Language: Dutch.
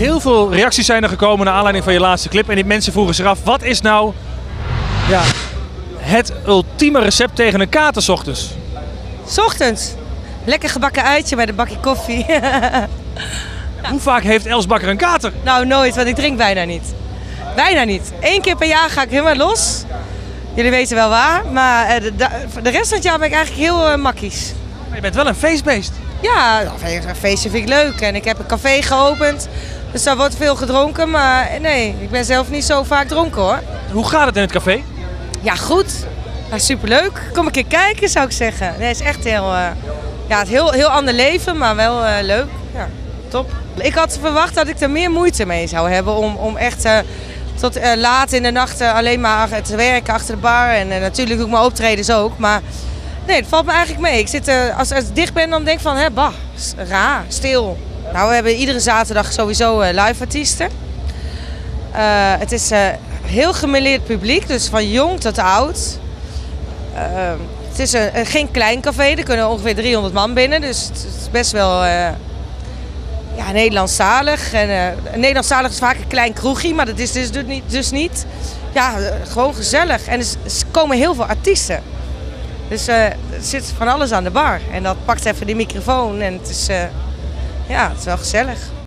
Heel veel reacties zijn er gekomen naar aanleiding van je laatste clip. En die mensen vroegen zich af, wat is nou het ultieme recept tegen een kater 's ochtends? 's Ochtends. Lekker gebakken uitje bij de bakje koffie. Hoe vaak heeft Els Bakker een kater? Nou, nooit, want ik drink bijna niet. Bijna niet. 1 keer per jaar ga ik helemaal los. Jullie weten wel waar. Maar de rest van het jaar ben ik eigenlijk heel makkies. Maar je bent wel een feestbeest. Ja, een feestje vind ik leuk. En ik heb een café geopend. Dus daar wordt veel gedronken. Maar nee, ik ben zelf niet zo vaak dronken hoor. Hoe gaat het in het café? Ja, goed. Ja, superleuk. Kom een keer kijken, zou ik zeggen. Nee, het is echt heel ander leven, maar wel leuk. Ja, top. Ik had verwacht dat ik er meer moeite mee zou hebben om echt tot laat in de nacht alleen maar te werken achter de bar. En natuurlijk doe ik mijn optredens ook. Maar nee, het valt me eigenlijk mee. Ik zit, als ik dicht ben, dan denk ik van, raar, stil. Nou, we hebben iedere zaterdag sowieso live artiesten. Het is heel gemêleerd publiek, dus van jong tot oud. Het is geen klein café, er kunnen ongeveer 300 man binnen, dus het is best wel Nederlandstalig. En Nederlandstalig is vaak een klein kroegje, maar dat is dus niet. Ja, gewoon gezellig. En er komen heel veel artiesten. Dus er zit van alles aan de bar. En dat pakt even die microfoon en het is wel gezellig.